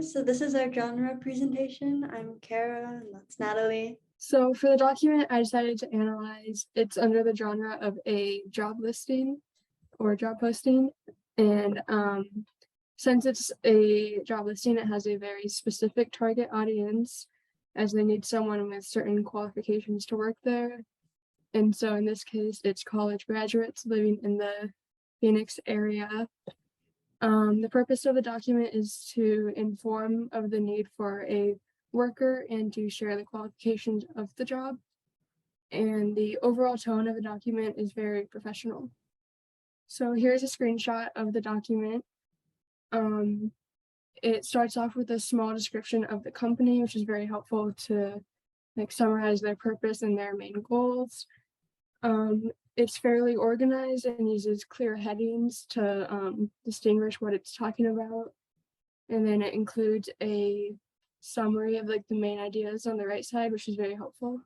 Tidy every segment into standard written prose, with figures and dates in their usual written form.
So this is our genre presentation. I'm Cara, and that's Natalie. So for the document, I decided to analyze, it's under the genre of a job listing or job posting. And since it's a job listing, it has a very specific target audience, as they need someone with certain qualifications to work there. And so in this case, it's college graduates living in the Phoenix area. The purpose of the document is to inform of the need for a worker and to share the qualifications of the job. And the overall tone of the document is very professional. So here's a screenshot of the document. It starts off with a small description of the company, which is very helpful to summarize their purpose and their main goals. It's fairly organized and uses clear headings to distinguish what it's talking about. And then it includes a summary of the main ideas on the right side, which is very helpful.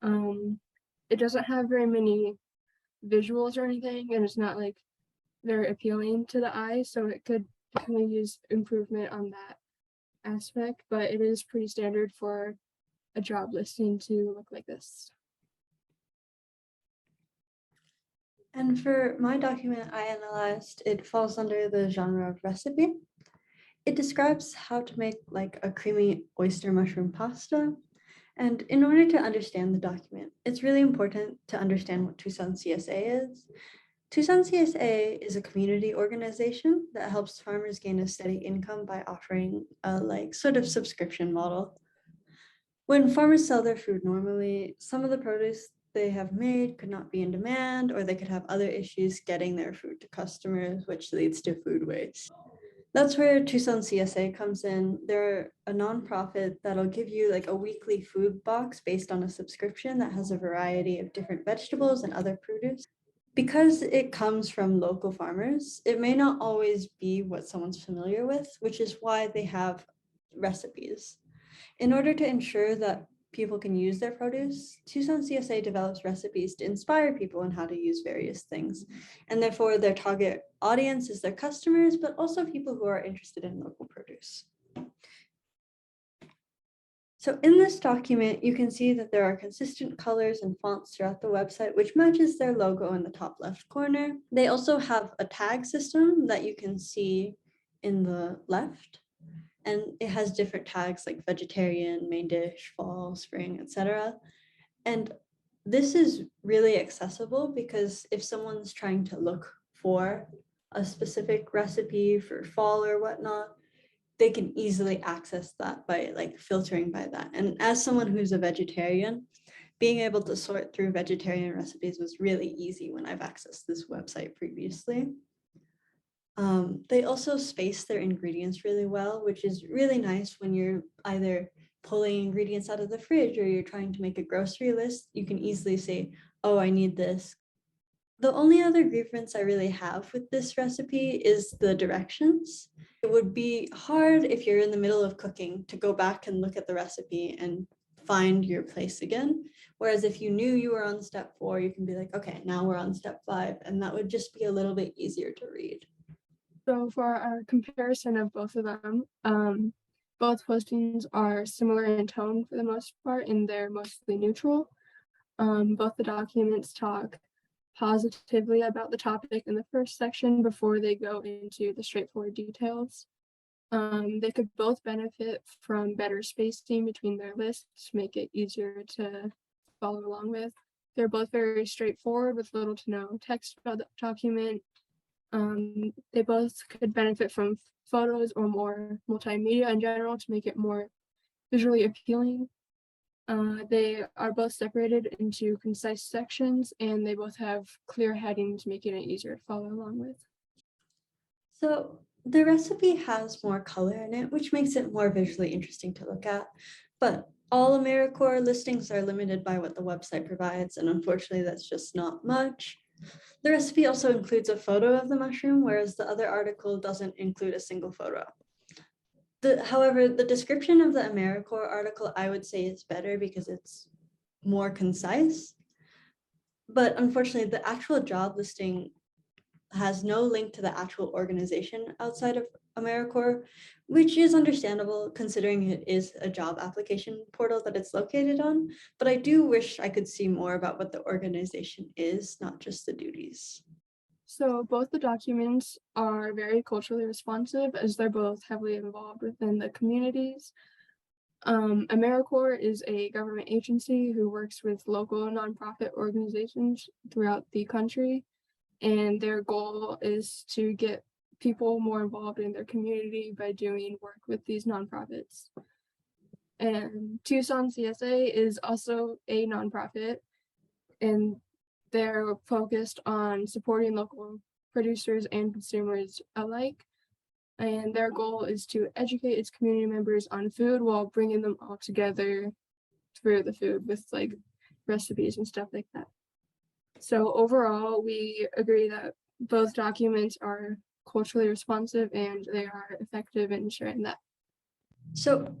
It doesn't have very many visuals or anything, and it's not very appealing to the eye, so it could definitely use improvement on that aspect, but it is pretty standard for a job listing to look like this. And for my document I analyzed, it falls under the genre of recipe. It describes how to make a creamy oyster mushroom pasta. And in order to understand the document, it's really important to understand what Tucson CSA is. Tucson CSA is a community organization that helps farmers gain a steady income by offering a sort of subscription model. When farmers sell their food normally, some of the produce they have made could not be in demand, or they could have other issues getting their food to customers, which leads to food waste. That's where Tucson CSA comes in. They're a nonprofit that'll give you a weekly food box based on a subscription that has a variety of different vegetables and other produce. Because it comes from local farmers, it may not always be what someone's familiar with, which is why they have recipes. In order to ensure that people can use their produce, Tucson CSA develops recipes to inspire people on how to use various things. And therefore, their target audience is their customers, but also people who are interested in local produce. So in this document, you can see that there are consistent colors and fonts throughout the website, which matches their logo in the top left corner. They also have a tag system that you can see in the left. And it has different tags like vegetarian, main dish, fall, spring, etc. And this is really accessible because if someone's trying to look for a specific recipe for fall or whatnot, they can easily access that by filtering by that. And as someone who's a vegetarian, being able to sort through vegetarian recipes was really easy when I've accessed this website previously. They also space their ingredients really well, which is really nice when you're either pulling ingredients out of the fridge or you're trying to make a grocery list. You can easily say, oh, I need this. The only other grievance I really have with this recipe is the directions. It would be hard if you're in the middle of cooking to go back and look at the recipe and find your place again. Whereas if you knew you were on step 4, you can be like, okay, now we're on step 5, and that would just be a little bit easier to read. So for our comparison of both of them, both postings are similar in tone for the most part, and they're mostly neutral. Both the documents talk positively about the topic in the first section before they go into the straightforward details. They could both benefit from better spacing between their lists to make it easier to follow along with. They're both very straightforward with little to no text about the document. They both could benefit from photos or more multimedia in general to make it more visually appealing. They are both separated into concise sections, and they both have clear headings, making it easier to follow along with. So the recipe has more color in it, which makes it more visually interesting to look at. But all AmeriCorps listings are limited by what the website provides, and unfortunately, that's just not much. The recipe also includes a photo of the mushroom, whereas the other article doesn't include a single photo. However, the description of the AmeriCorps article, I would say, is better because it's more concise. But unfortunately, the actual job listing has no link to the actual organization outside of AmeriCorps, which is understandable considering it is a job application portal that it's located on. But I do wish I could see more about what the organization is, not just the duties. So both the documents are very culturally responsive as they're both heavily involved within the communities. AmeriCorps is a government agency who works with local nonprofit organizations throughout the country, and their goal is to get people more involved in their community by doing work with these nonprofits. And Tucson CSA is also a nonprofit, and they're focused on supporting local producers and consumers alike. And their goal is to educate its community members on food while bringing them all together through the food with like recipes and stuff like that. So overall, we agree that both documents are culturally responsive and they are effective in ensuring that. So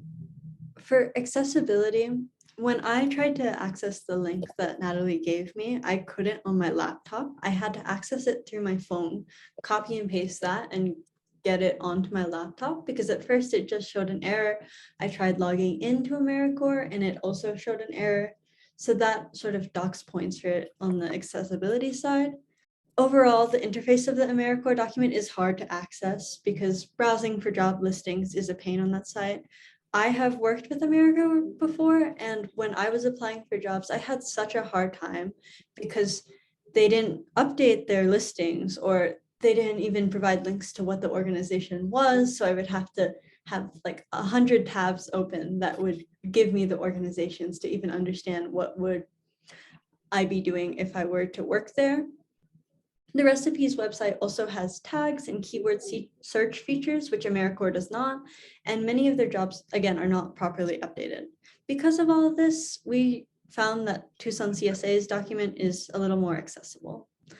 for accessibility, when I tried to access the link that Natalie gave me, I couldn't on my laptop. I had to access it through my phone, copy and paste that and get it onto my laptop because at first it just showed an error. I tried logging into AmeriCorps and it also showed an error. So that sort of docks points for it on the accessibility side. Overall, the interface of the AmeriCorps document is hard to access because browsing for job listings is a pain on that site. I have worked with AmeriCorps before, and when I was applying for jobs, I had such a hard time because they didn't update their listings or they didn't even provide links to what the organization was. So I would have to have like 100 tabs open that would give me the organizations to even understand what would I be doing if I were to work there. The recipes website also has tags and keyword search features, which AmeriCorps does not, and many of their jobs, again, are not properly updated. Because of all of this, we found that Tucson CSA's document is a little more accessible.